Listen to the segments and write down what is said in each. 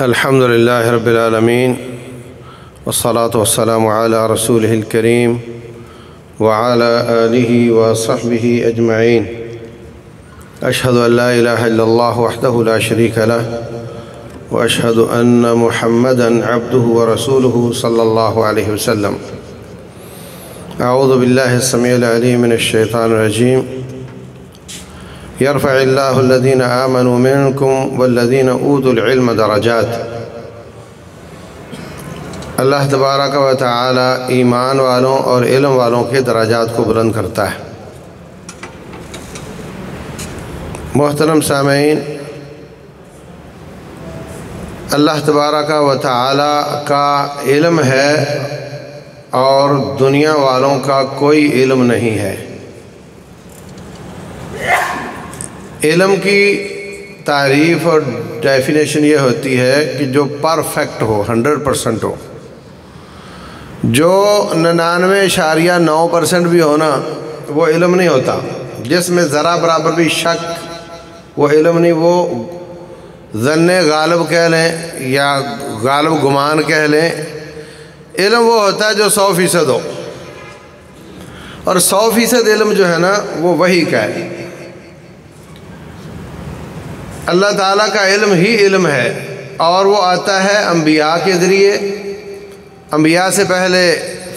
الحمد لله رب العالمين والصلاة والسلام على رسوله الكريم وعلى آله وصحبه أجمعين. أشهد أن لا إله إلا الله وحده لا شريك له وأشهد أن محمدًا عبده ورسوله صلى الله عليه وسلم. أعوذ بالله السميع العليم من الشيطان الرجيم. يرفع الله الذين آمنوا منكم والذين أوتوا العلم درجات. اللہ تبارک و تعالی ایمان والوں اور علم والوں کے درجات کو بلند کرتا ہے. محترم سامعین، اللہ تبارک و تعالی کا علم ہے اور دنیا والوں کا کوئی علم نہیں ہے. علم کی تعریف اور ڈیفینیشن یہ ہوتی ہے کہ جو پرفیکٹ ہو، 100% ہو. جو 99.9% بھی ہونا وہ علم نہیں ہوتا. جس میں ذرا برابر بھی شک وہ علم نہیں. وہ ظن غالب کہہ لیں یا غالب گمان کہہ لیں. علم وہ ہوتا ہے جو 100% ہو، اور 100% علم جو ہے نا وہ وحی کا ہے. اللہ تعالیٰ کا علم ہی علم ہے، اور وہ آتا ہے انبیاء کے ذریعے، انبیاء سے پہلے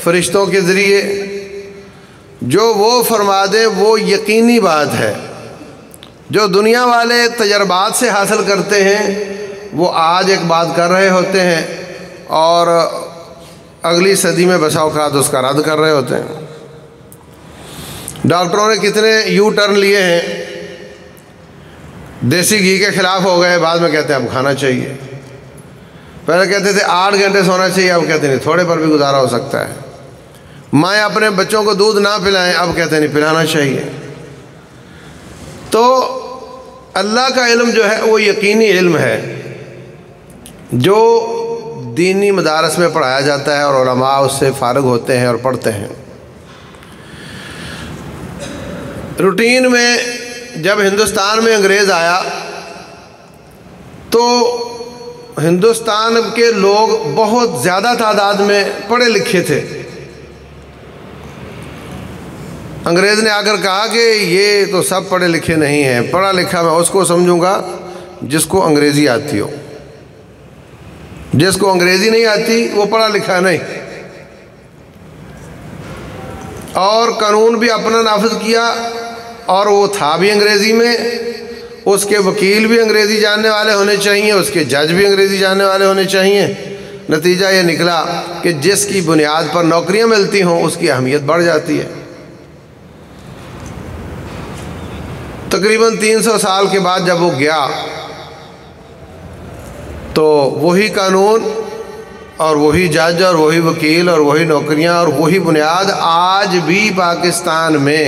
فرشتوں کے ذریعے. جو وہ فرما دے وہ یقینی بات ہے. جو دنیا والے تجربات سے حاصل کرتے ہیں وہ آج ایک بات کر رہے ہوتے ہیں اور اگلی صدی میں بسا اوقات اس کا رد کر رہے ہوتے ہیں. ڈاکٹروں نے کتنے یو ٹرن لیے ہیں. دیسی گھی کے خلاف ہو گئے، بعد میں کہتے ہیں اب کھانا چاہیے. پہلے کہتے تھے 8 گھنٹے سونا چاہیے، اب کہتے ہیں تھوڑے پر بھی گزارا ہو سکتا ہے. مائیں اپنے بچوں کو دودھ نہ پلائیں، اب کہتے ہیں نہیں پلانا چاہیے. تو اللہ کا علم جو ہے وہ یقینی علم ہے جو دینی مدارس میں پڑھایا جاتا ہے اور علماء اس سے فارغ ہوتے ہیں اور پڑھتے ہیں. روٹین میں جب ہندوستان میں انگریز آیا تو ہندوستان کے لوگ بہت زیادہ تعداد میں پڑھے لکھے تھے. انگریز نے آ کر کہا کہ یہ تو سب پڑھے لکھے نہیں ہیں. پڑھا لکھا میں اس کو سمجھوں گا جس کو انگریزی آتی ہو. جس کو انگریزی نہیں آتی وہ پڑھا لکھا نہیں. اور قانون بھی اپنا نافذ کیا، اور وہ تھا بھی انگریزی میں. اس کے وکیل بھی انگریزی جاننے والے ہونے چاہیے، اس کے جج بھی انگریزی جاننے والے ہونے چاہیے. نتیجہ یہ نکلا کہ جس کی بنیاد پر نوکریاں ملتی ہوں اس کی اہمیت بڑھ جاتی ہے. تقریباً 300 سال کے بعد جب وہ گیا تو وہی قانون اور وہی جج اور وہی وکیل اور وہی نوکریاں اور وہی بنیاد آج بھی پاکستان میں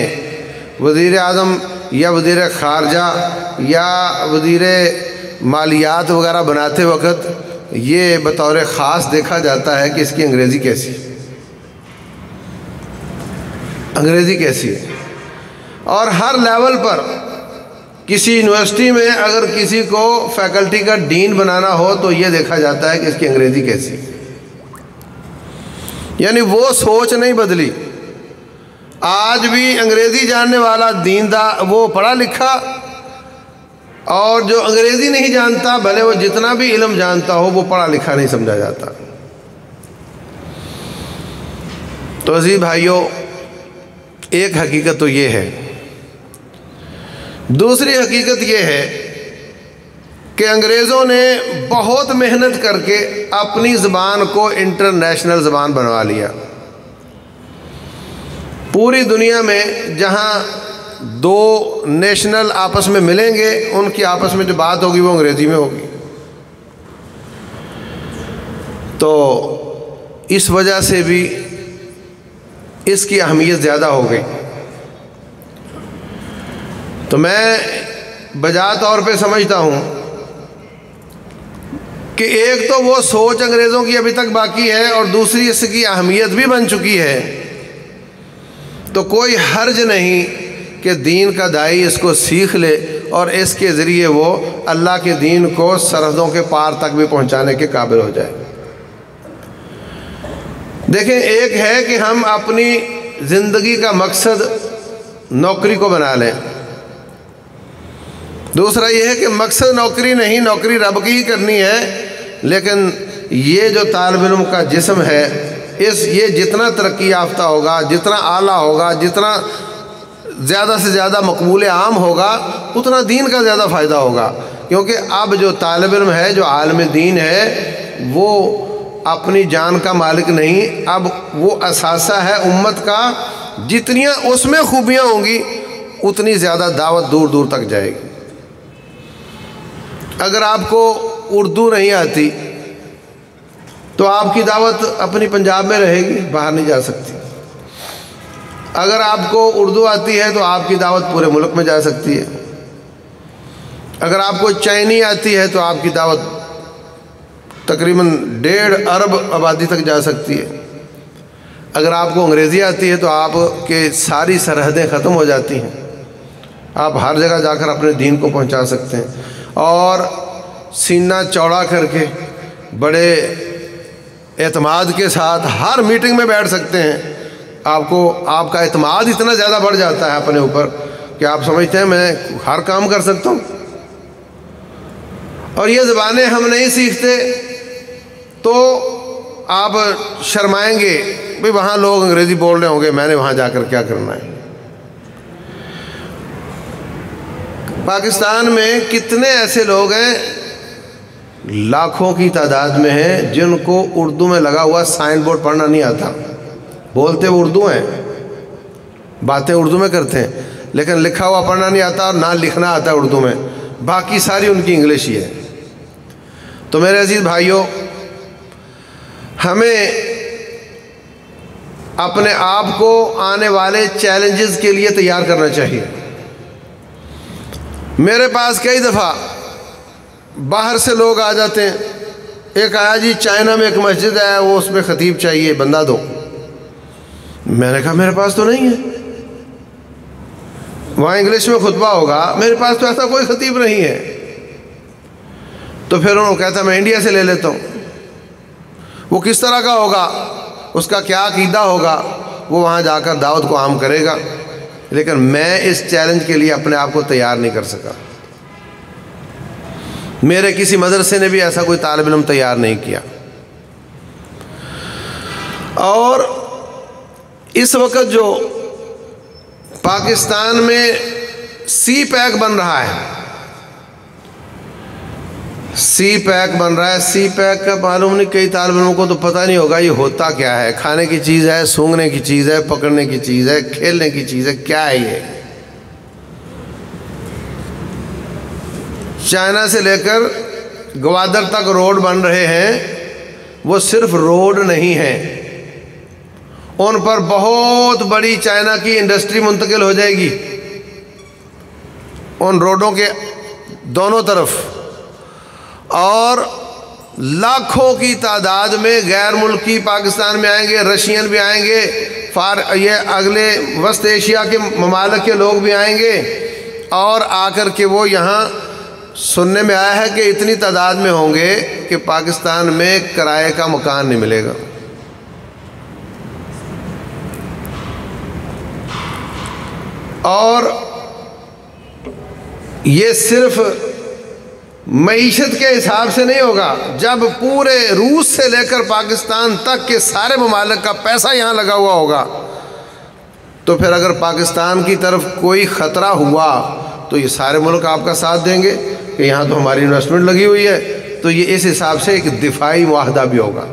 وزیر اعظم یا وزیر خارجہ یا وزیر مالیات وغیرہ بناتے وقت یہ بطور خاص دیکھا جاتا ہے کہ اس کی انگریزی کیسی ہے. انگریزی کیسی ہے. اور ہر لیول پر کسی یونیورسٹی میں اگر کسی کو فیکلٹی کا ڈین بنانا ہو تو یہ دیکھا جاتا ہے کہ اس کی انگریزی کیسی ہے. یعنی وہ سوچ نہیں بدلی. آج بھی انگریزی جاننے والا دیندار وہ پڑھا لکھا، اور جو انگریزی نہیں جانتا بھلے وہ جتنا بھی علم جانتا ہو وہ پڑھا لکھا نہیں سمجھا جاتا. تو عزیز بھائیوں، ایک حقیقت تو یہ ہے. دوسری حقیقت یہ ہے کہ انگریزوں نے بہت محنت کر کے اپنی زبان کو انٹرنیشنل زبان بنوا لیا. پوری دنیا میں جہاں 2 نیشنل آپس میں ملیں گے ان کی آپس میں جو بات ہوگی وہ انگریزی میں ہوگی. تو اس وجہ سے بھی اس کی اہمیت زیادہ ہو گئی. تو میں بجا طور پہ سمجھتا ہوں کہ ایک تو وہ سوچ انگریزوں کی ابھی تک باقی ہے، اور دوسری اس کی اہمیت بھی بن چکی ہے. تو کوئی حرج نہیں کہ دین کا داعی اس کو سیکھ لے اور اس کے ذریعے وہ اللہ کے دین کو سرحدوں کے پار تک بھی پہنچانے کے قابل ہو جائے۔ دیکھیں، ایک ہے کہ ہم اپنی زندگی کا مقصد نوکری کو بنا لیں، دوسرا یہ ہے کہ مقصد نوکری نہیں، نوکری رب کی ہی کرنی ہے، لیکن یہ جو طالب علم کا جسم ہے یہ جتنا ترقی یافتہ ہوگا، جتنا اعلیٰ ہوگا، جتنا زیادہ سے زیادہ مقبول عام ہوگا، اتنا دین کا زیادہ فائدہ ہوگا، کیونکہ اب جو طالب علم ہے، جو عالم دین ہے، وہ اپنی جان کا مالک نہیں، اب وہ اثاثہ ہے امت کا، جتنیاں اس میں خوبیاں ہوں گی اتنی زیادہ دعوت دور دور تک جائے گی۔ اگر آپ کو اردو نہیں آتی تو آپ کی دعوت اپنی پنجاب میں رہے گی، باہر نہیں جا سکتی۔ اگر آپ کو اردو آتی ہے تو آپ کی دعوت پورے ملک میں جا سکتی ہے۔ اگر آپ کو چائنی آتی ہے تو آپ کی دعوت تقریباً 1.5 ارب آبادی تک جا سکتی ہے۔ اگر آپ کو انگریزی آتی ہے تو آپ کے ساری سرحدیں ختم ہو جاتی ہیں، آپ ہر جگہ جا کر اپنے دین کو پہنچا سکتے ہیں، اور سینہ چوڑا کر کے بڑے اعتماد کے ساتھ ہر میٹنگ میں بیٹھ سکتے ہیں۔ آپ کا اعتماد اتنا زیادہ بڑھ جاتا ہے اپنے اوپر کہ آپ سمجھتے ہیں میں ہر کام کر سکتا ہوں۔ اور یہ زبانیں ہم نہیں سیکھتے تو آپ شرمائیں گے، بھئی وہاں لوگ انگریزی بول رہے ہوں گے، میں نے وہاں جا کر کیا کرنا ہے۔ پاکستان میں کتنے ایسے لوگ ہیں، لاکھوں کی تعداد میں ہیں، جن کو اردو میں لگا ہوا سائن بورڈ پڑھنا نہیں آتا، بولتے اردو ہیں، باتیں اردو میں کرتے ہیں، لیکن لکھا ہوا پڑھنا نہیں آتا اور نہ لکھنا آتا اردو میں، باقی ساری ان کی انگلش ہی ہے۔ تو میرے عزیز بھائیوں، ہمیں اپنے آپ کو آنے والے چیلنجز کے لیے تیار کرنا چاہیے۔ میرے پاس کئی دفعہ باہر سے لوگ آ جاتے ہیں، ایک آیا جی چائنا میں ایک مسجد ہے، وہ اس میں خطیب چاہیے، بندہ دو۔ میں نے کہا میرے پاس تو نہیں ہے، وہاں انگلش میں خطبہ ہوگا، میرے پاس تو ایسا کوئی خطیب نہیں ہے۔ تو پھر انہوں نے کہتا میں انڈیا سے لے لیتا ہوں۔ وہ کس طرح کا ہوگا، اس کا کیا عقیدہ ہوگا، وہ وہاں جا کر دعوت کو عام کرے گا، لیکن میں اس چیلنج کے لیے اپنے آپ کو تیار نہیں کر سکا۔ میرے کسی مدرسے نے بھی ایسا کوئی طالب علم تیار نہیں کیا۔ اور اس وقت جو پاکستان میں سی پیک بن رہا ہے، سی پیک بن رہا ہے، سی پیک کا معلوم نہیں، کئی طالب علموں کو تو پتہ نہیں ہوگا یہ ہوتا کیا ہے، کھانے کی چیز ہے، سونگھنے کی چیز ہے، پکڑنے کی چیز ہے، کھیلنے کی چیز ہے، کیا ہے یہ؟ چائنا سے لے کر گوادر تک روڈ بن رہے ہیں، وہ صرف روڈ نہیں ہیں، ان پر بہت بڑی چائنا کی انڈسٹری منتقل ہو جائے گی ان روڈوں کے دونوں طرف، اور لاکھوں کی تعداد میں غیر ملکی پاکستان میں آئیں گے، رشین بھی آئیں گے، یہ اگلے وسط ایشیا کے ممالک کے لوگ بھی آئیں گے، اور آ کر کے وہ یہاں سننے میں آیا ہے کہ اتنی تعداد میں ہوں گے کہ پاکستان میں کرائے کا مکان نہیں ملے گا۔ اور یہ صرف معیشت کے حساب سے نہیں ہوگا، جب پورے روس سے لے کر پاکستان تک کے سارے ممالک کا پیسہ یہاں لگا ہوا ہوگا، تو پھر اگر پاکستان کی طرف کوئی خطرہ ہوا تو یہ سارے ملک آپ کا ساتھ دیں گے کہ یہاں تو ہماری انویسٹمنٹ لگی ہوئی ہے، تو یہ اس حساب سے ایک دفاعی معاہدہ بھی ہوگا،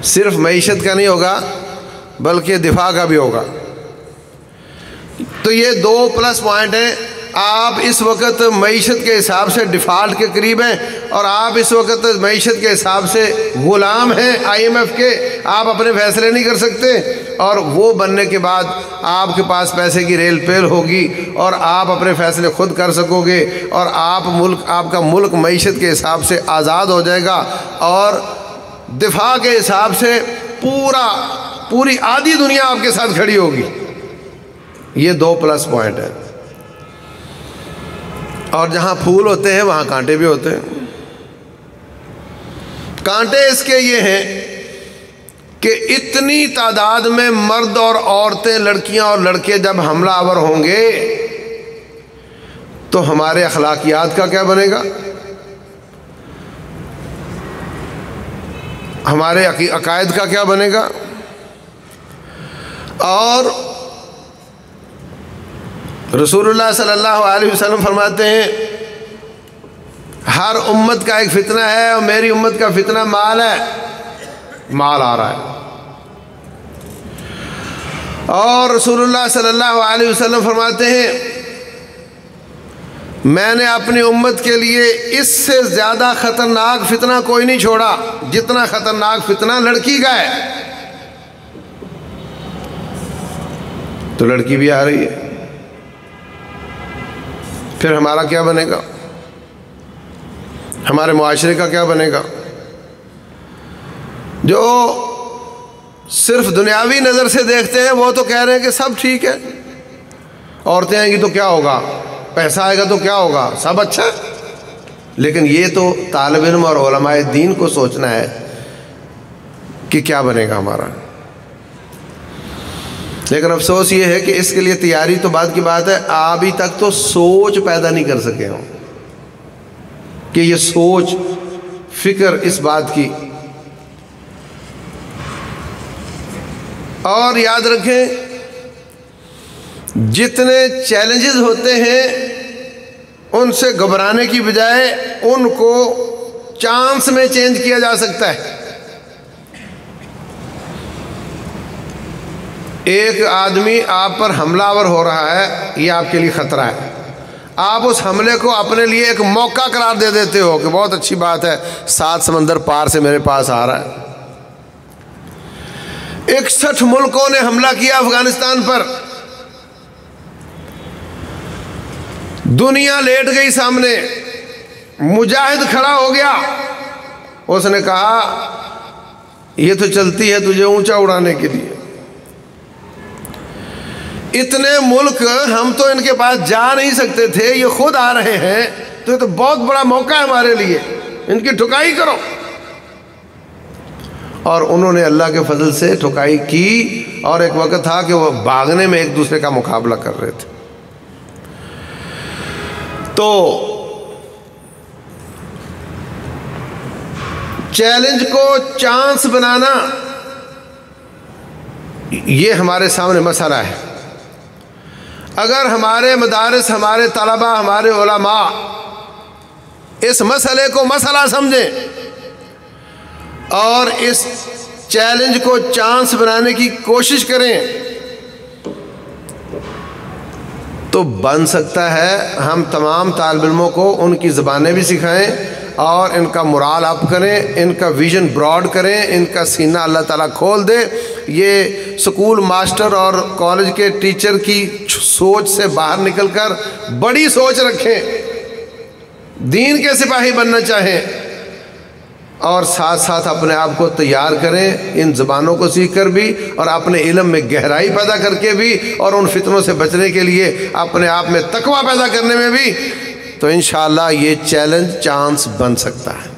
صرف معیشت کا نہیں ہوگا بلکہ دفاع کا بھی ہوگا۔ تو یہ 2 پلس پوائنٹ ہیں۔ آپ اس وقت معیشت کے حساب سے ڈیفالٹ کے قریب ہیں، اور آپ اس وقت معیشت کے حساب سے غلام ہیں IMF کے، آپ اپنے فیصلے نہیں کر سکتے، اور وہ بننے کے بعد آپ کے پاس پیسے کی ریل پیل ہوگی اور آپ اپنے فیصلے خود کر سکو گے، اور آپ کا ملک معیشت کے حساب سے آزاد ہو جائے گا، اور دفاع کے حساب سے پوری آدھی دنیا آپ کے ساتھ کھڑی ہوگی۔ یہ 2 پلس پوائنٹ ہے۔ اور جہاں پھول ہوتے ہیں وہاں کانٹے بھی ہوتے ہیں۔ کانٹے اس کے یہ ہیں کہ اتنی تعداد میں مرد اور عورتیں، لڑکیاں اور لڑکے جب حملہ آور ہوں گے تو ہمارے اخلاقیات کا کیا بنے گا، ہمارے عقائد کا کیا بنے گا۔ اور رسول اللہ صلی اللہ علیہ وسلم فرماتے ہیں ہر امت کا ایک فتنہ ہے اور میری امت کا فتنہ مال ہے، مال آ رہا ہے۔ اور رسول اللہ صلی اللہ علیہ وسلم فرماتے ہیں میں نے اپنی امت کے لیے اس سے زیادہ خطرناک فتنہ کوئی نہیں چھوڑا جتنا خطرناک فتنہ لڑکی کا ہے۔ تو لڑکی بھی آ رہی ہے، پھر ہمارا کیا بنے گا، ہمارے معاشرے کا کیا بنے گا۔ جو صرف دنیاوی نظر سے دیکھتے ہیں وہ تو کہہ رہے ہیں کہ سب ٹھیک ہے، عورتیں آئیں گی تو کیا ہوگا، پیسہ آئے گا تو کیا ہوگا، سب اچھا ہے۔ لیکن یہ تو طالب علم اور علماء دین کو سوچنا ہے کہ کیا بنے گا ہمارا۔ لیکن افسوس یہ ہے کہ اس کے لیے تیاری تو بعد کی بات ہے، ابھی تک تو سوچ پیدا نہیں کر سکے ہوں کہ یہ سوچ فکر اس بات کی۔ اور یاد رکھیں جتنے چیلنجز ہوتے ہیں ان سے گھبرانے کی بجائے ان کو چانس میں چینج کیا جا سکتا ہے۔ ایک آدمی آپ پر حملہ آور ہو رہا ہے، یہ آپ کے لیے خطرہ ہے، آپ اس حملے کو اپنے لیے ایک موقع قرار دے دیتے ہو کہ بہت اچھی بات ہے، 7 سمندر پار سے میرے پاس آ رہا ہے۔ 61 ملکوں نے حملہ کیا افغانستان پر، دنیا لیٹ گئی سامنے، مجاہد کھڑا ہو گیا، اس نے کہا یہ تو چلتی ہے تجھے اونچا اڑانے کے لیے۔ اتنے ملک ہم تو ان کے پاس جا نہیں سکتے تھے، یہ خود آ رہے ہیں، تو یہ تو بہت بڑا موقع ہے ہمارے لیے، ان کی ٹھکائی کرو۔ اور انہوں نے اللہ کے فضل سے ٹھکائی کی، اور ایک وقت تھا کہ وہ بھاگنے میں ایک دوسرے کا مقابلہ کر رہے تھے۔ تو چیلنج کو چانس بنانا یہ ہمارے سامنے مسئلہ ہے۔ اگر ہمارے مدارس، ہمارے طلباء، ہمارے علماء اس مسئلے کو مسئلہ سمجھیں اور اس چیلنج کو چانس بنانے کی کوشش کریں تو بن سکتا ہے ہم تمام طالب علموں کو ان کی زبانیں بھی سکھائیں اور ان کا مورال اپ کریں، ان کا ویژن براڈ کریں، ان کا سینہ اللہ تعالیٰ کھول دے۔ یہ سکول ماسٹر اور کالج کے ٹیچر کی سوچ سے باہر نکل کر بڑی سوچ رکھیں، دین کے سپاہی بننا چاہیں، اور ساتھ ساتھ اپنے آپ کو تیار کریں ان زبانوں کو سیکھ کر بھی، اور اپنے علم میں گہرائی پیدا کر کے بھی، اور ان فتنوں سے بچنے کے لیے اپنے آپ میں تقویٰ پیدا کرنے میں بھی، تو انشاءاللہ یہ چیلنج چانس بن سکتا ہے۔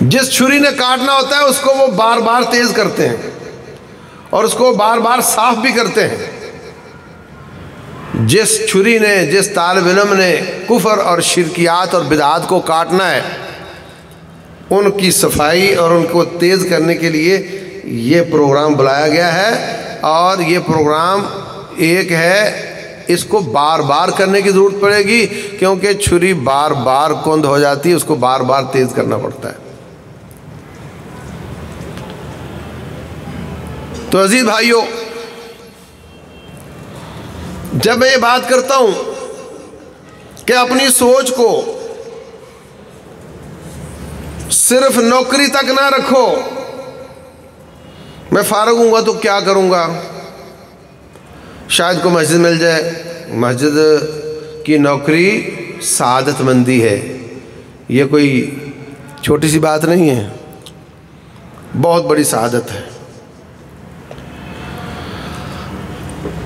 جس چھری نے کاٹنا ہوتا ہے اس کو وہ بار بار تیز کرتے ہیں اور اس کو بار بار صاف بھی کرتے ہیں۔ جس چھری نے، جس طالب علم نے کفر اور شرکیات اور بدعات کو کاٹنا ہے، ان کی صفائی اور ان کو تیز کرنے کے لیے یہ پروگرام بلایا گیا ہے، اور یہ پروگرام ایک ہے، اس کو بار بار کرنے کی ضرورت پڑے گی، کیونکہ چھری بار بار کند ہو جاتی ہے، اس کو بار بار تیز کرنا پڑتا ہے۔ تو عزیز بھائیوں، جب میں یہ بات کرتا ہوں کہ اپنی سوچ کو صرف نوکری تک نہ رکھو، میں فارغ ہوں گا تو کیا کروں گا، شاید کو مسجد مل جائے، مسجد کی نوکری سعادت مندی ہے، یہ کوئی چھوٹی سی بات نہیں ہے، بہت بڑی سعادت ہے۔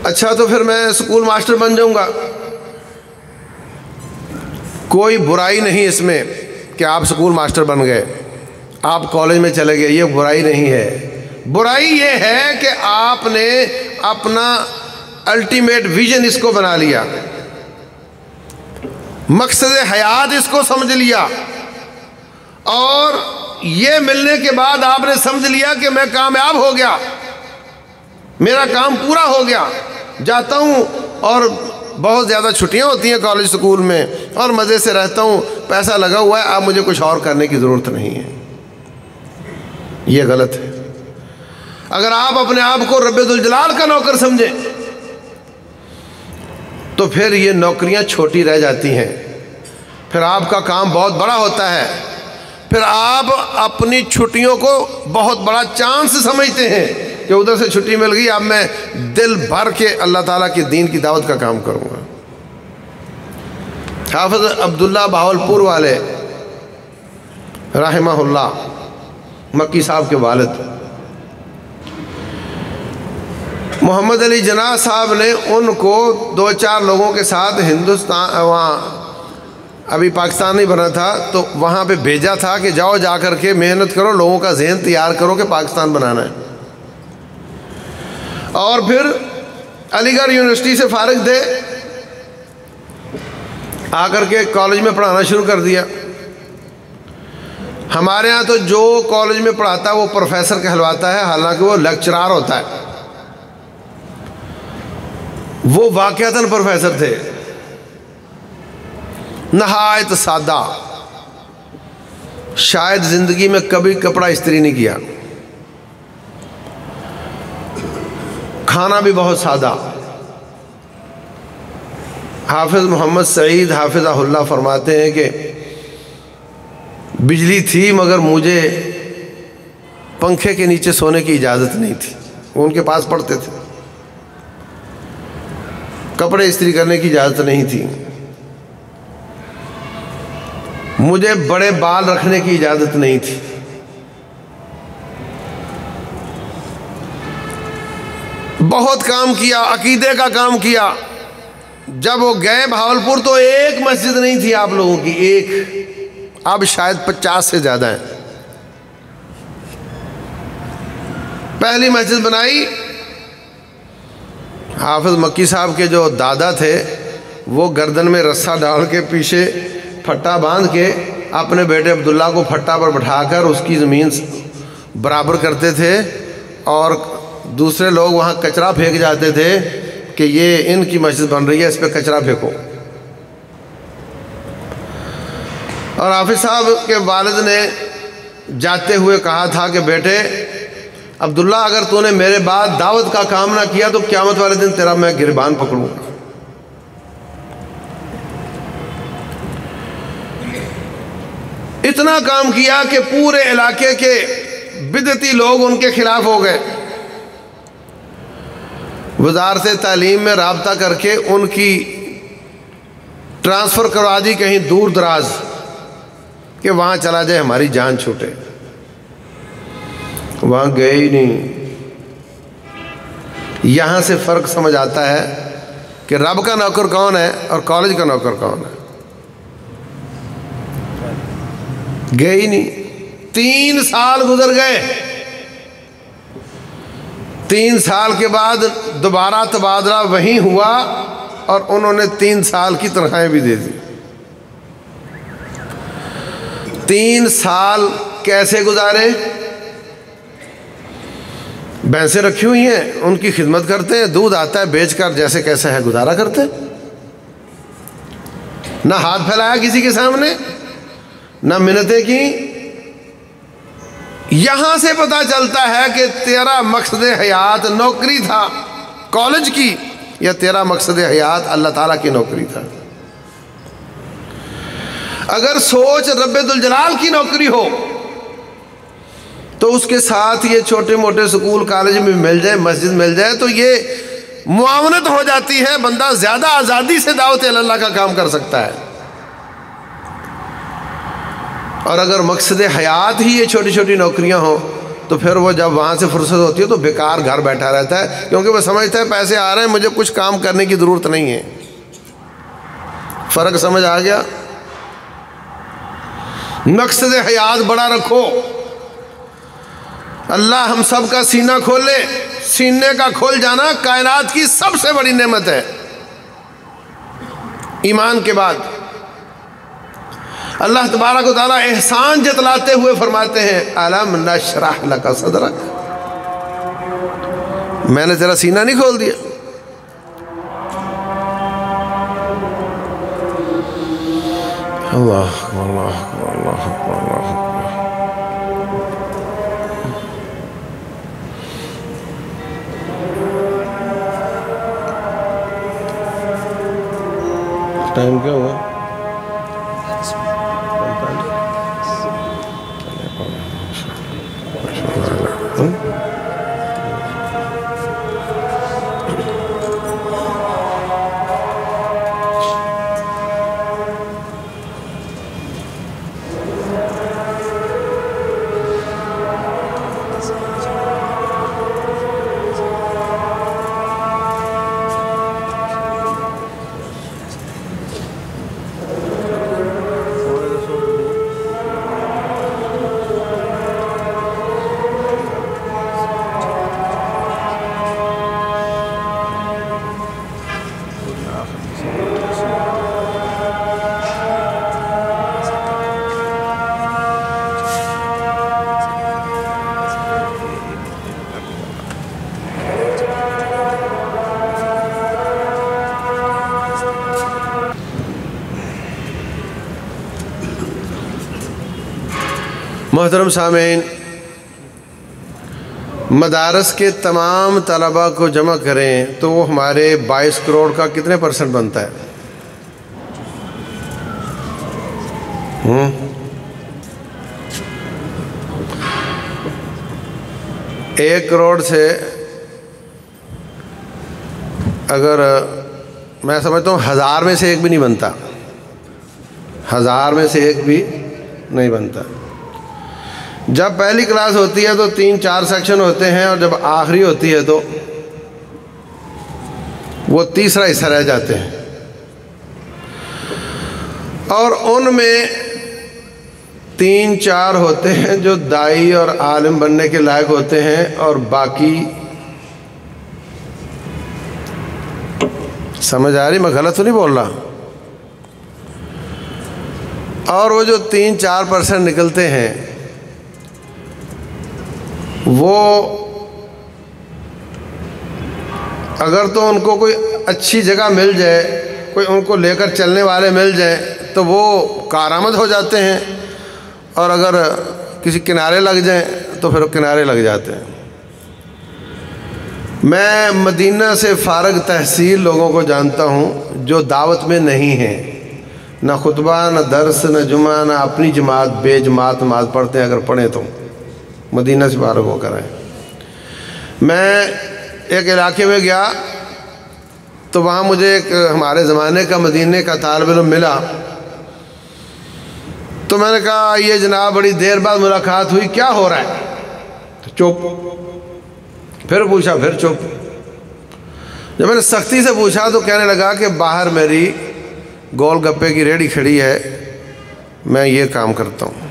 اچھا تو پھر میں سکول ماسٹر بن جاؤں گا، کوئی برائی نہیں اس میں کہ آپ اسکول ماسٹر بن گئے، آپ کالج میں چلے گئے، یہ برائی نہیں ہے۔ برائی یہ ہے کہ آپ نے اپنا الٹیمیٹ ویژن اس کو بنا لیا، مقصد حیات اس کو سمجھ لیا، اور یہ ملنے کے بعد آپ نے سمجھ لیا کہ میں کامیاب ہو گیا، میرا کام پورا ہو گیا، جاتا ہوں اور بہت زیادہ چھٹیاں ہوتی ہیں کالج سکول میں اور مزے سے رہتا ہوں، پیسہ لگا ہوا ہے، اب مجھے کچھ اور کرنے کی ضرورت نہیں ہے۔ یہ غلط ہے۔ اگر آپ اپنے آپ کو رب ذوالجلال کا نوکر سمجھیں تو پھر یہ نوکریاں چھوٹی رہ جاتی ہیں، پھر آپ کا کام بہت بڑا ہوتا ہے، پھر آپ اپنی چھٹیوں کو بہت بڑا چانس سمجھتے ہیں کہ ادھر سے چھٹی مل گئی، اب میں دل بھر کے اللہ تعالیٰ کے دین کی دعوت کا کام کروں گا۔ حافظ عبداللہ بہاولپور والے رحمہ اللہ، مکی صاحب کے والد، محمد علی جناح صاحب نے ان کو 2-4 لوگوں کے ساتھ ہندوستان، وہاں ابھی پاکستان نہیں بنا تھا تو وہاں پہ بھیجا تھا کہ جاؤ جا کر کے محنت کرو، لوگوں کا ذہن تیار کرو کہ پاکستان بنانا ہے۔ اور پھر علی گڑھ یونیورسٹی سے فارغ تھے، آ کر کے کالج میں پڑھانا شروع کر دیا۔ ہمارے ہاں تو جو کالج میں پڑھاتا ہے وہ پروفیسر کہلواتا ہے، حالانکہ وہ لیکچرار ہوتا ہے۔ وہ واقعتاً پروفیسر تھے، نہایت سادہ، شاید زندگی میں کبھی کپڑا استری نہیں کیا، کھانا بھی بہت سادہ۔ حافظ محمد سعید حافظہ اللہ فرماتے ہیں کہ بجلی تھی مگر مجھے پنکھے کے نیچے سونے کی اجازت نہیں تھی، وہ ان کے پاس پڑھتے تھے، کپڑے استری کرنے کی اجازت نہیں تھی، مجھے بڑے بال رکھنے کی اجازت نہیں تھی۔ بہت کام کیا، عقیدے کا کام کیا۔ جب وہ گئے بہاولپور تو ایک مسجد نہیں تھی آپ لوگوں کی، ایک، اب شاید 50 سے زیادہ ہیں۔ پہلی مسجد بنائی، حافظ مکی صاحب کے جو دادا تھے وہ گردن میں رسہ ڈال کے پیچھے پھٹا باندھ کے اپنے بیٹے عبداللہ کو پھٹا پر بٹھا کر اس کی زمین برابر کرتے تھے، اور دوسرے لوگ وہاں کچرا پھینک جاتے تھے کہ یہ ان کی مسجد بن رہی ہے، اس پہ کچرا پھینکو۔ اور حافظ صاحب کے والد نے جاتے ہوئے کہا تھا کہ بیٹے عبداللہ، اگر تو نے میرے بعد دعوت کا کام نہ کیا تو قیامت والے دن تیرا میں گریبان پکڑوں گا۔ اتنا کام کیا کہ پورے علاقے کے بدعتی لوگ ان کے خلاف ہو گئے۔ وزارت تعلیم میں رابطہ کر کے ان کی ٹرانسفر کروا دی کہیں دور دراز کہ وہاں چلا جائے، ہماری جان چھوٹے۔ وہاں گئے ہی نہیں۔ یہاں سے فرق سمجھ آتا ہے کہ رب کا نوکر کون ہے اور کالج کا نوکر کون ہے۔ گئے ہی نہیں۔ 3 سال گزر گئے، 3 سال کے بعد دوبارہ تبادلہ وہیں ہوا اور انہوں نے 3 سال کی تنخواہیں بھی دے دی۔ 3 سال کیسے گزارے؟ بھینسیں رکھی ہوئی ہیں، ان کی خدمت کرتے ہیں، دودھ آتا ہے بیچ کر جیسے کیسے ہے گزارا کرتے، نہ ہاتھ پھیلایا کسی کے سامنے، نہ منتیں کی۔ یہاں سے پتہ چلتا ہے کہ تیرا مقصد حیات نوکری تھا کالج کی، یا تیرا مقصد حیات اللہ تعالیٰ کی نوکری تھا۔ اگر سوچ رب ذوالجلال کی نوکری ہو تو اس کے ساتھ یہ چھوٹے موٹے سکول کالج میں مل جائے، مسجد مل جائے تو یہ معاونت ہو جاتی ہے، بندہ زیادہ آزادی سے دعوت اللہ کا کام کر سکتا ہے۔ اور اگر مقصد حیات ہی یہ چھوٹی چھوٹی نوکریاں ہوں تو پھر وہ جب وہاں سے فرصت ہوتی ہے تو بیکار گھر بیٹھا رہتا ہے، کیونکہ وہ سمجھتا ہے پیسے آ رہے ہیں، مجھے کچھ کام کرنے کی ضرورت نہیں ہے۔ فرق سمجھ آ گیا؟ مقصد حیات بڑا رکھو۔ اللہ ہم سب کا سینہ کھولے۔ سینے کا کھول جانا کائنات کی سب سے بڑی نعمت ہے ایمان کے بعد۔ اللہ تبارک و تعالیٰ احسان جتلاتے ہوئے فرماتے ہیں الم نشرح لک صدرک، میں نے تیرا سینہ نہیں کھول دیا۔ اللہ اکبر، اللہ اکبر، اللہ اکبر، اللہ اکبر۔ ٹائم کیا ہوا؟ محترم سامعین، مدارس کے تمام طلباء کو جمع کریں تو وہ ہمارے 22 کروڑ کا کتنے % بنتا ہے؟ 1 کروڑ سے اگر میں سمجھتا ہوں 1000 میں سے 1 بھی نہیں بنتا، 1000 میں سے 1 بھی نہیں بنتا۔ جب پہلی کلاس ہوتی ہے تو 3-4 سیکشن ہوتے ہیں، اور جب آخری ہوتی ہے تو وہ تیسرا حصہ رہ جاتے ہیں، اور ان میں 3-4 ہوتے ہیں جو داعی اور عالم بننے کے لائق ہوتے ہیں، اور باقی سمجھ آ رہی؟ میں غلط تو نہیں بول رہا؟ اور وہ جو 3-4% نکلتے ہیں وہ اگر تو ان کو کوئی اچھی جگہ مل جائے، کوئی ان کو لے کر چلنے والے مل جائیں تو وہ کارآمد ہو جاتے ہیں، اور اگر کسی کنارے لگ جائیں تو پھر کنارے لگ جاتے ہیں۔ میں مدینہ سے فارغ تحصیل لوگوں کو جانتا ہوں جو دعوت میں نہیں ہیں، نہ خطبہ، نہ درس، نہ جمعہ، نہ اپنی جماعت، بے جماعت نماز پڑھتے ہیں۔ اگر پڑھیں تو مدینہ سے فارغ ہو کر آئیں۔ میں ایک علاقے میں گیا تو وہاں مجھے ایک ہمارے زمانے کا مدینے کا طالب علم ملا، تو میں نے کہا یہ جناب بڑی دیر بعد ملاقات ہوئی، کیا ہو رہا ہے؟ تو چپ۔ پھر پوچھا، پھر چپ۔ جب میں نے سختی سے پوچھا تو کہنے لگا کہ باہر میری گول گپے کی ریڑھی کھڑی ہے، میں یہ کام کرتا ہوں۔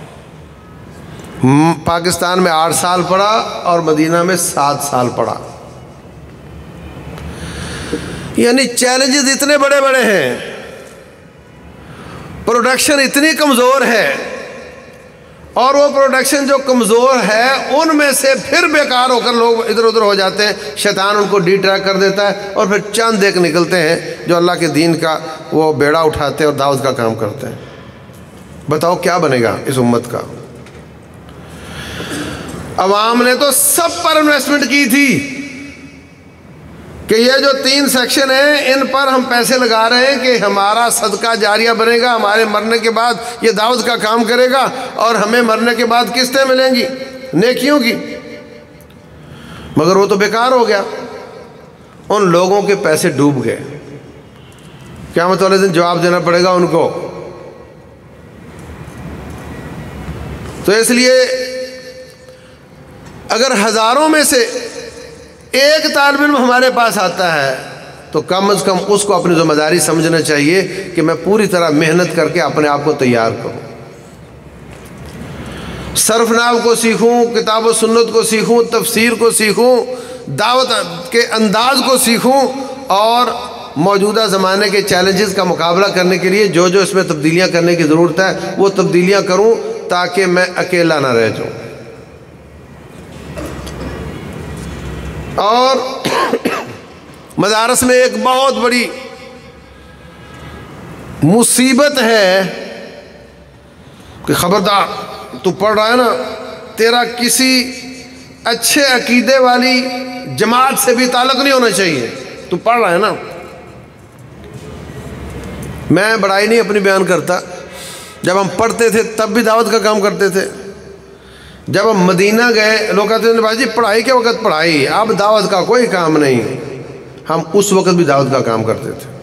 پاکستان میں 8 سال پڑھا اور مدینہ میں 7 سال پڑھا۔ یعنی چیلنجز اتنے بڑے بڑے ہیں، پروڈکشن اتنی کمزور ہے، اور وہ پروڈکشن جو کمزور ہے ان میں سے پھر بیکار ہو کر لوگ ادھر ادھر ہو جاتے ہیں، شیطان ان کو ڈی ٹریک کر دیتا ہے، اور پھر چند ایک نکلتے ہیں جو اللہ کے دین کا وہ بیڑا اٹھاتے ہیں اور دعوت کا کام کرتے ہیں۔ بتاؤ کیا بنے گا اس امت کا؟ عوام نے تو سب پر انویسٹمنٹ کی تھی کہ یہ جو 3 سیکشن ہیں ان پر ہم پیسے لگا رہے ہیں کہ ہمارا صدقہ جاریہ بنے گا، ہمارے مرنے کے بعد یہ دعوت کا کام کرے گا، اور ہمیں مرنے کے بعد قسطیں ملیں گی نیکیوں کی۔ مگر وہ تو بیکار ہو گیا، ان لوگوں کے پیسے ڈوب گئے۔ قیامت والے دن جواب دینا پڑے گا ان کو۔ تو اس لیے اگر ہزاروں میں سے ایک طالب علم ہمارے پاس آتا ہے تو کم از کم اس کو اپنی ذمہ داری سمجھنا چاہیے کہ میں پوری طرح محنت کر کے اپنے آپ کو تیار کروں۔ صرف نحو کو سیکھوں، کتاب و سنت کو سیکھوں، تفسیر کو سیکھوں، دعوت کے انداز کو سیکھوں، اور موجودہ زمانے کے چیلنجز کا مقابلہ کرنے کے لیے جو جو اس میں تبدیلیاں کرنے کی ضرورت ہے وہ تبدیلیاں کروں تاکہ میں اکیلا نہ رہ جاؤں۔ اور مدارس میں ایک بہت بڑی مصیبت ہے کہ خبردار تو پڑھ رہا ہے نا، تیرا کسی اچھے عقیدے والی جماعت سے بھی تعلق نہیں ہونا چاہیے، تو پڑھ رہا ہے نا۔ میں بڑائی نہیں اپنی بیان کرتا، جب ہم پڑھتے تھے تب بھی دعوت کا کام کرتے تھے۔ جب ہم مدینہ گئے لوگ کہتے ہیں بھائی جی پڑھائی کے وقت پڑھائی، اب دعوت کا کوئی کام نہیں، ہم اس وقت بھی دعوت کا کام کرتے تھے۔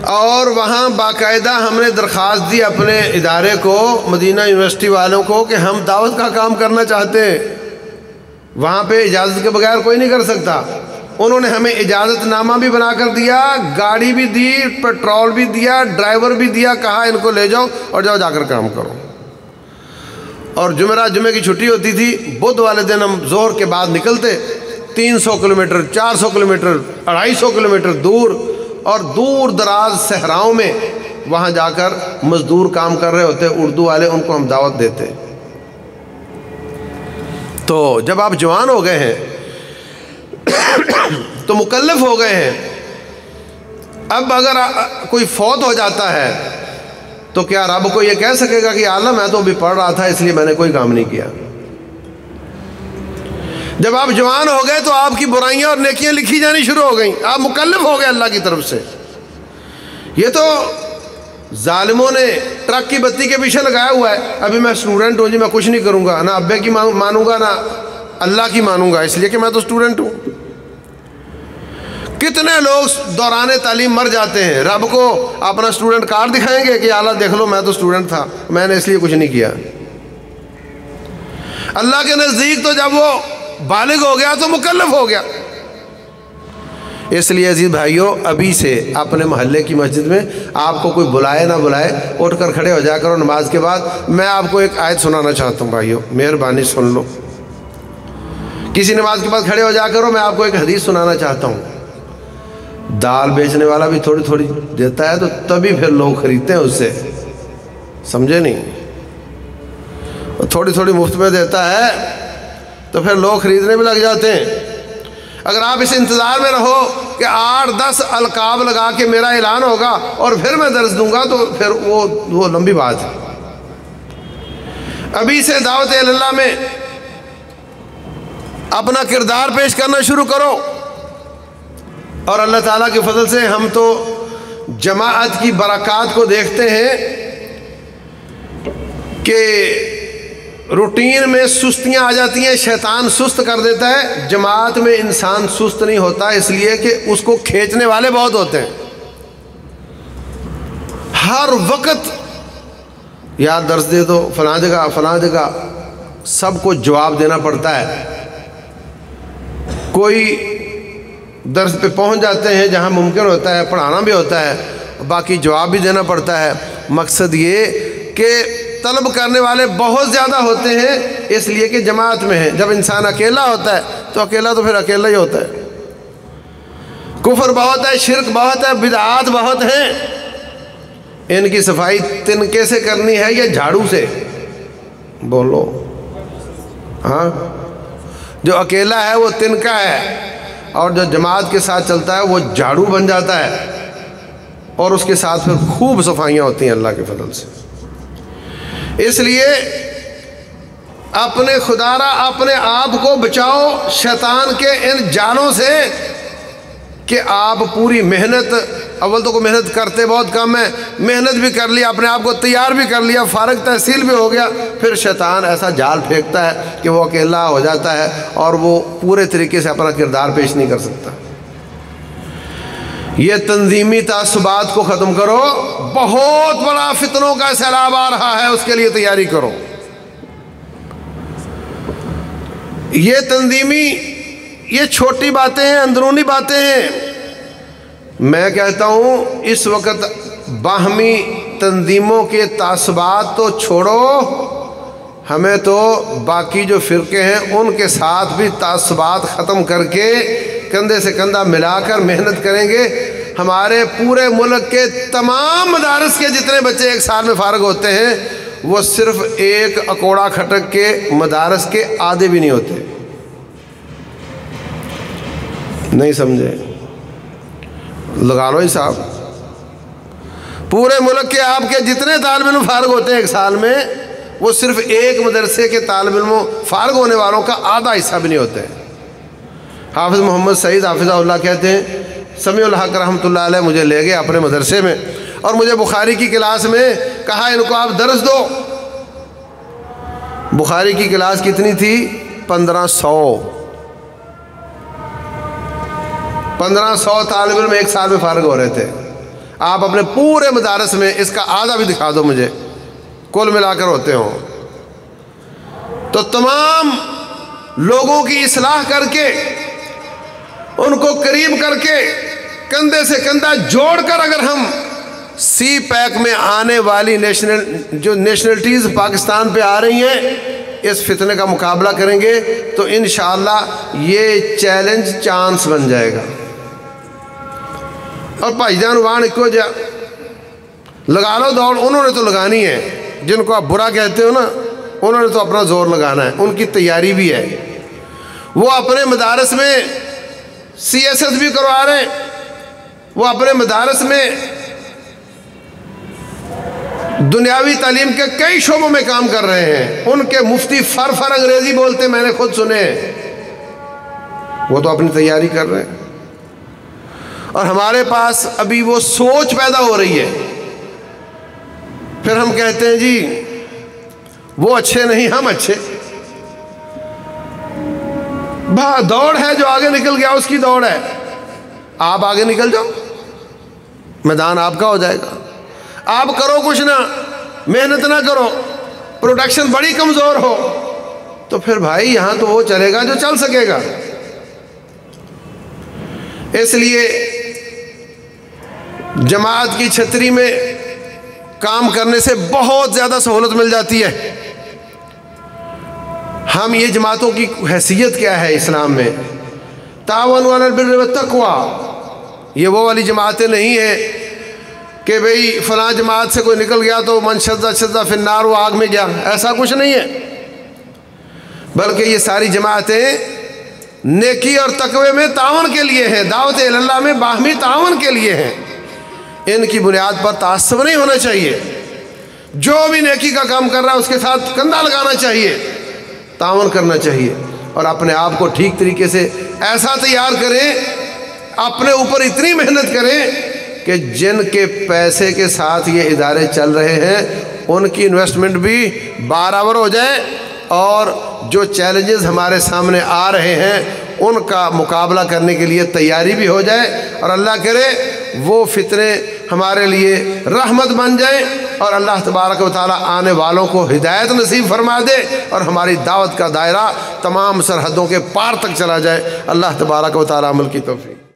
اور وہاں باقاعدہ ہم نے درخواست دی اپنے ادارے کو، مدینہ یونیورسٹی والوں کو، کہ ہم دعوت کا کام کرنا چاہتے ہیں، وہاں پہ اجازت کے بغیر کوئی نہیں کر سکتا۔ انہوں نے ہمیں اجازت نامہ بھی بنا کر دیا، گاڑی بھی دی، پیٹرول بھی دیا، ڈرائیور بھی دیا، کہا ان کو لے جاؤ اور جاؤ جا کر کام کرو۔ اور جمعے کی چھٹی ہوتی تھی، بدھ والے دن ہم ظہر کے بعد نکلتے، 300 کلومیٹر، 400 کلومیٹر، 250 کلومیٹر دور، اور دور دراز صحراؤں میں وہاں جا کر مزدور کام کر رہے ہوتے اردو والے، ان کو ہم دعوت دیتے۔ تو جب آپ جوان ہو گئے ہیں تو مکلف ہو گئے ہیں، اب اگر کوئی فوت ہو جاتا ہے تو کیا رب کو یہ کہہ سکے گا کہ اعلیٰ میں تو ابھی پڑھ رہا تھا اس لیے میں نے کوئی کام نہیں کیا؟ جب آپ جوان ہو گئے تو آپ کی برائیاں اور نیکیاں لکھی جانی شروع ہو گئیں، آپ مکلف ہو گئے اللہ کی طرف سے۔ یہ تو ظالموں نے ٹرک کی بتی کے پیچھے لگایا ہوا ہے، ابھی میں اسٹوڈنٹ ہوں جی، میں کچھ نہیں کروں گا، نہ ابے کی مانوں گا نہ اللہ کی مانوں گا، اس لیے کہ میں تو اسٹوڈنٹ ہوں۔ کتنے لوگ دوران تعلیم مر جاتے ہیں، رب کو اپنا اسٹوڈنٹ کارڈ دکھائیں گے کہ اعلیٰ دیکھ لو میں تو اسٹوڈنٹ تھا، میں نے اس لیے کچھ نہیں کیا۔ اللہ کے نزدیک تو جب وہ بالغ ہو گیا تو مکلف ہو گیا۔ اس لیے عزیز بھائیوں، ابھی سے اپنے محلے کی مسجد میں آپ کو کوئی بلائے نہ بلائے، اٹھ کر کھڑے ہو جا کرو نماز کے بعد۔ میں آپ کو ایک آیت سنانا چاہتا ہوں بھائیوں، مہربانی سن لو۔ کسی نماز کے بعد کھڑے ہو جا کرو، میں آپ کو ایک حدیث سنانا چاہتا ہوں۔ دال بیچنے والا بھی تھوڑی تھوڑی دیتا ہے تو تبھی پھر لوگ خریدتے ہیں اس سے، سمجھے نہیں؟ تھوڑی تھوڑی مفت میں دیتا ہے تو پھر لوگ خریدنے بھی لگ جاتے ہیں۔ اگر آپ اس انتظار میں رہو کہ 8-10 القاب لگا کے میرا اعلان ہوگا اور پھر میں درس دوں گا تو پھر وہ لمبی بات ہے۔ ابھی سے دعوت اللہ میں اپنا کردار پیش کرنا شروع کرو، اور اللہ تعالیٰ کے فضل سے ہم تو جماعت کی برکات کو دیکھتے ہیں کہ روٹین میں سستیاں آ جاتی ہیں، شیطان سست کر دیتا ہے۔ جماعت میں انسان سست نہیں ہوتا، اس لیے کہ اس کو کھینچنے والے بہت ہوتے ہیں۔ ہر وقت یار درس دے دو، فلاں جگہ سب کو جواب دینا پڑتا ہے۔ کوئی درس پہ پہنچ جاتے ہیں جہاں ممکن ہوتا ہے پڑھانا بھی ہوتا ہے، باقی جواب بھی دینا پڑتا ہے۔ مقصد یہ کہ طلب کرنے والے بہت زیادہ ہوتے ہیں، اس لیے کہ جماعت میں ہے۔ جب انسان اکیلا ہوتا ہے تو اکیلا تو پھر اکیلا ہی ہوتا ہے۔ کفر بہت ہے، شرک بہت ہے، بدعات بہت ہیں۔ ان کی صفائی تنکے سے کرنی ہے یا جھاڑو سے؟ بولو ہاں۔ جو اکیلا ہے وہ تنکا ہے، اور جو جماعت کے ساتھ چلتا ہے وہ جھاڑو بن جاتا ہے، اور اس کے ساتھ پھر خوب صفائیاں ہوتی ہیں اللہ کے فضل سے۔ اس لیے اپنے خدا را اپنے آپ کو بچاؤ شیطان کے ان جالوں سے کہ آپ پوری محنت، اول تو کو محنت کرتے بہت کم ہے، محنت بھی کر لیا، اپنے آپ کو تیار بھی کر لیا، فارغ تحصیل بھی ہو گیا، پھر شیطان ایسا جال پھینکتا ہے کہ وہ اکیلا ہو جاتا ہے اور وہ پورے طریقے سے اپنا کردار پیش نہیں کر سکتا۔ یہ تنظیمی تعصبات کو ختم کرو، بہت بڑا فتنوں کا سیلاب آ رہا ہے، اس کے لیے تیاری کرو۔ یہ تنظیمی، یہ چھوٹی باتیں ہیں، اندرونی باتیں ہیں۔ میں کہتا ہوں اس وقت باہمی تنظیموں کے تعصبات تو چھوڑو، ہمیں تو باقی جو فرقے ہیں ان کے ساتھ بھی تعصبات ختم کر کے کندھے سے کندھا ملا کر محنت کریں گے۔ ہمارے پورے ملک کے تمام مدارس کے جتنے بچے ایک سال میں فارغ ہوتے ہیں وہ صرف ایک اکوڑا کھٹک کے مدارس کے آدھے بھی نہیں ہوتے۔ نہیں سمجھے؟ لگا لو حساب۔ پورے ملک کے آپ کے جتنے طالب علم فارغ ہوتے ہیں ایک سال میں وہ صرف ایک مدرسے کے طالب علموں فارغ ہونے والوں کا آدھا حصہ بھی نہیں ہوتے۔ حافظ محمد سعید حافظہ اللہ کہتے ہیں سمیع الحق رحمۃ اللہ علیہ مجھے لے گئے اپنے مدرسے میں اور مجھے بخاری کی کلاس میں کہا ان کو آپ درس دو۔ بخاری کی کلاس کتنی تھی؟ 1500 طالب علم ایک سال میں فارغ ہو رہے تھے۔ آپ اپنے پورے مدارس میں اس کا آدھا بھی دکھا دو مجھے، کل ملا کر ہوتے ہوں۔ تو تمام لوگوں کی اصلاح کر کے ان کو قریب کر کے کندھے سے کندھا جوڑ کر اگر ہم سی پیک میں آنے والی نیشنلٹیز پاکستان پہ آ رہی ہیں اس فتنے کا مقابلہ کریں گے تو انشاءاللہ یہ چیلنج چانس بن جائے گا۔ اور بھائی جان وہاں کو جا لگا لو دوڑ، انہوں نے تو لگانی ہے، جن کو آپ برا کہتے ہو نا انہوں نے تو اپنا زور لگانا ہے، ان کی تیاری بھی ہے۔ وہ اپنے مدارس میں سی ایس ایس بھی کروا رہے ہیں، وہ اپنے مدارس میں دنیاوی تعلیم کے کئی شعبوں میں کام کر رہے ہیں۔ ان کے مفتی فر انگریزی بولتے میں نے خود سنے ہیں، وہ تو اپنی تیاری کر رہے ہیں۔ اور ہمارے پاس ابھی وہ سوچ پیدا ہو رہی ہے، پھر ہم کہتے ہیں جی وہ اچھے نہیں ہم اچھے۔ دوڑ ہے جو آگے نکل گیا اس کی دوڑ ہے، آپ آگے نکل جاؤ، میدان آپ کا ہو جائے گا۔ آپ کرو کچھ نہ، محنت نہ کرو، پروڈکشن بڑی کمزور ہو تو پھر بھائی یہاں تو وہ چلے گا جو چل سکے گا۔ اس لیے جماعت کی چھتری میں کام کرنے سے بہت زیادہ سہولت مل جاتی ہے۔ ہم یہ جماعتوں کی حیثیت کیا ہے اسلام میں؟ تعاونوا علی البر والتقوی، یہ وہ والی جماعتیں نہیں ہیں کہ بھئی فلاں جماعت سے کوئی نکل گیا تو من شذ فی النار، وہ آگ میں گیا، ایسا کچھ نہیں ہے۔ بلکہ یہ ساری جماعتیں نیکی اور تقوی میں تعاون کے لیے ہیں، دعوت اللہ میں باہمی تعاون کے لیے ہیں۔ ان کی بنیاد پر تعصب نہیں ہونا چاہیے، جو بھی نیکی کا کام کر رہا ہے اس کے ساتھ کندھا لگانا چاہیے، تعاون کرنا چاہیے، اور اپنے آپ کو ٹھیک طریقے سے ایسا تیار کریں، اپنے اوپر اتنی محنت کریں کہ جن کے پیسے کے ساتھ یہ ادارے چل رہے ہیں ان کی انویسٹمنٹ بھی برابر ہو جائے، اور جو چیلنجز ہمارے سامنے آ رہے ہیں ان کا مقابلہ کرنے کے لیے تیاری بھی ہو جائے، اور اللہ کرے وہ فتنے ہمارے لیے رحمت بن جائیں، اور اللہ تبارک و تعالی آنے والوں کو ہدایت نصیب فرما دے، اور ہماری دعوت کا دائرہ تمام سرحدوں کے پار تک چلا جائے۔ اللہ تبارک و تعالی عمل کی توفیق۔